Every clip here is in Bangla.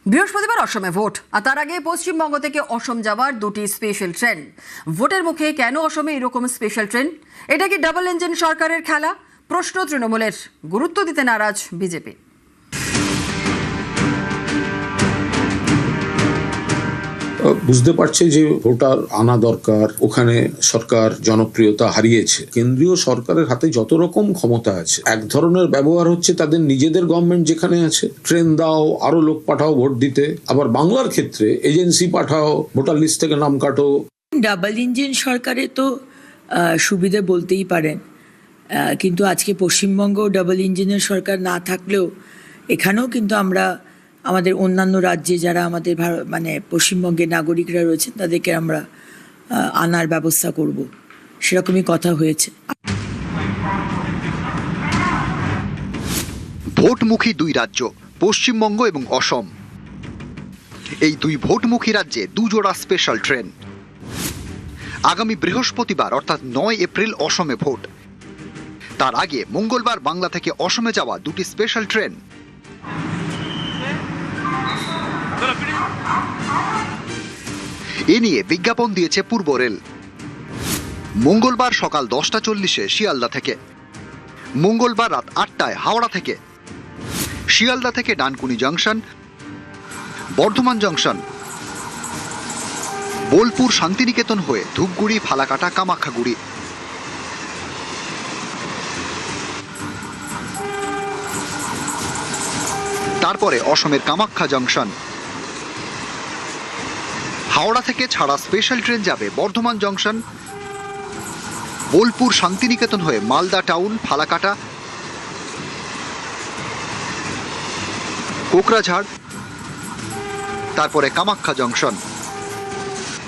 বৃহস্পতিবার অসমে ভোট, আর তার আগে পশ্চিমবঙ্গ থেকে অসম যাওয়ার দুটি স্পেশাল ট্রেন। ভোটের মুখে কেন অসমে এরকম স্পেশাল ট্রেন? এটা কি ডাবল ইঞ্জিন সরকারের খেলা? প্রশ্ন তৃণমূলের, গুরুত্ব দিতে নারাজ বিজেপি। বুঝতে পারছে যে ভোটার আনা দরকার, ওখানে সরকার জনপ্রিয়তা হারিয়েছে। কেন্দ্রীয় সরকারের হাতে যত রকম ক্ষমতা আছে, এক ধরনের ব্যবহার হচ্ছে তাদের নিজেদের গভর্নমেন্ট যেখানে আছে, ট্রেন দাও, আরো লোক পাঠাও ভোট দিতে। আবার বাংলার ক্ষেত্রে এজেন্সি পাঠাও, ভোটার লিস্ট থেকে নাম কাটো। ডাবল ইঞ্জিন সরকারে তো সুবিধে বলতেই পারেন, কিন্তু আজকে পশ্চিমবঙ্গ ডাবল ইঞ্জিনের সরকার না থাকলেও এখানেও কিন্তু আমরা আমাদের অন্যান্য রাজ্যে যারা আমাদের পশ্চিমবঙ্গের নাগরিকরা রয়েছেন তাদেরকে আমরা আনার ব্যবস্থা করব, সেরকমই কথা হয়েছে। ভোটমুখী দুই রাজ্য, পশ্চিমবঙ্গ এবং অসম। এই দুই ভোটমুখী রাজ্যে দুজোড়া স্পেশাল ট্রেন। আগামী বৃহস্পতিবার অর্থাৎ 9 এপ্রিল অসমে ভোট। তার আগে মঙ্গলবার বাংলা থেকে অসমে যাওয়া দুটি স্পেশাল ট্রেন। এ নিয়ে বিজ্ঞাপন দিয়েছে পূর্ব রেল। মঙ্গলবার সকাল 10:40 শিয়ালদা থেকে, মঙ্গলবার রাত 8টায় হাওড়া থেকে, শিয়ালদা থেকে ডানকুনি জংশন, বর্ধমান জংশন, বোলপুর শান্তিনিকেতন হয়ে ধূপগুড়ি, ফালাকাটা, কামাখ্যাগুড়ি। তারপরে অসমের কামাখ্যা জংশন। হাওড়া থেকে ছাড়া স্পেশাল ট্রেন যাবে বর্ধমান জংশন, বোলপুর শান্তিনিকেতন হয়ে মালদা টাউন, ফালাকাটা, কোকরাঝাড়, তারপরে কামাখ্যা জংশন।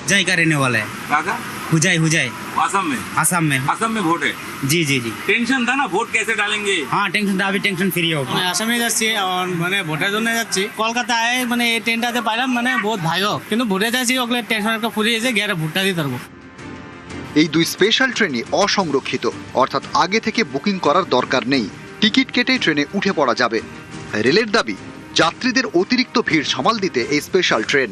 हुजाई का रहने वाला है। कहाँ? हुजाई हुजाई आसाम में। आसाम में। आसाम में वोट है। जी जी जी। টেনশন था ना ভোট कैसे डालेंगे। हाँ টেনশন अभी টেনশন ফ্রি हो। আসামে যাচ্ছি মানে ভোটের জন্য যাচ্ছি। কলকাতায় মানে এই ট্রেনটাতে পাইলাম মানে বহুত ভালো, কিন্তু ভোটে যাচ্ছি ওগুলো টেনশন একটা ফুরিয়েছে, গিয়ে ভোটটা দিতে পারবো। এই দুই স্পেশাল ট্রেনই অসংরক্ষিত, অর্থাৎ আগে থেকে বুকিং করার দরকার নেই, টিকিট কেটে ট্রেনে উঠে পড়া যাবে। রেলের দাবি, যাত্রীদের অতিরিক্ত ভিড় সামাল দিতে এই স্পেশাল ট্রেন।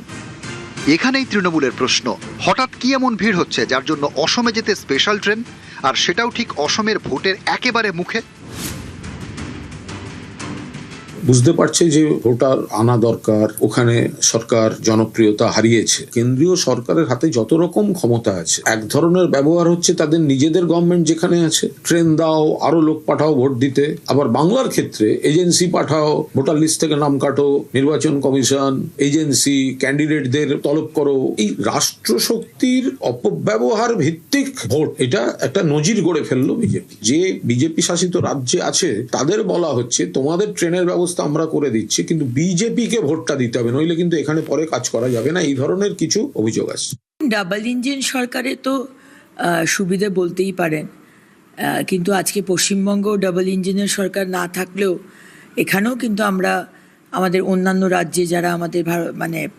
এখানেই তৃণমূলের প্রশ্ন, হঠাৎ কি এমন ভিড় হচ্ছে যার জন্য অসমে যেতে স্পেশাল ট্রেন, আর সেটাও ঠিক অসমের ভোটের একেবারে মুখে? বুঝতে পারছে যে ভোটার আনা দরকার, ওখানে সরকার জনপ্রিয়তা হারিয়েছে। কেন্দ্রীয় সরকারের হাতে যত রকম ক্ষমতা আছে, এক ধরনের ব্যবহার হচ্ছে তাদের নিজেদের গভর্নমেন্ট যেখানে আছে, ট্রেন দাও, আরো লোক পাঠাও ভোট দিতে। আবার বাংলার ক্ষেত্রে এজেন্সি পাঠাও, ভোটার লিস্ট থেকে নাম কাটো, নির্বাচন কমিশন, এজেন্সি, ক্যান্ডিডেটদের তলব করো। এই রাষ্ট্রশক্তির অপব্যবহার ভিত্তিক ভোট, এটা একটা নজির গড়ে ফেললো বিজেপি। যে বিজেপি শাসিত রাজ্যে আছে তাদের বলা হচ্ছে তোমাদের ট্রেনের ব্যবস্থা আমরা করে দিচ্ছি, কিন্তু বিজেপিকে ভোটটা দিতে হবে, নইলে কিন্তু এখানে পরে কাজ করা যাবে না। এই ধরনের কিছু অভিযোগ আছে। ডাবল ইঞ্জিন সরকারে তো সুবিধে বলতেই পারেন, কিন্তু আজকে পশ্চিমবঙ্গ ডাবল ইঞ্জিনের সরকার না থাকলেও এখানেও কিন্তু আমরা আমাদের অন্যান্য রাজ্যে যারা আমাদের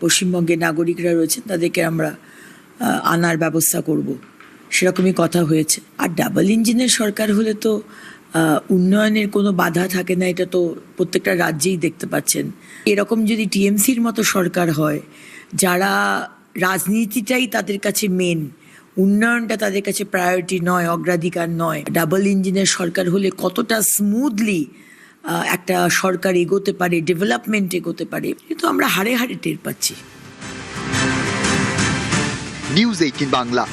পশ্চিমবঙ্গের নাগরিকরা রয়েছেন তাদেরকে আমরা আনার ব্যবস্থা করব, সেরকমই কথা হয়েছে। আর ডাবল ইঞ্জিনের সরকার হলে তো উন্নয়নের কোনো বাধা থাকে না, এটা তো প্রত্যেকটা রাজ্যেই দেখতে পাচ্ছেন। এরকম যদি টিএমসির মতো সরকার হয়, যারা রাজনীতিটাই তাদের কাছে মেন, উন্নয়নটা তাদের কাছে প্রায়োরিটি নয়, অগ্রাধিকার নয়, ডাবল ইঞ্জিনের সরকার হলে কতটা স্মুথলি একটা সরকার এগোতে পারে, ডেভেলপমেন্ট এগোতে পারে, কিন্তু আমরা হাড়ে হাড়ে টের পাচ্ছি। নিউজ 18 বাংলা।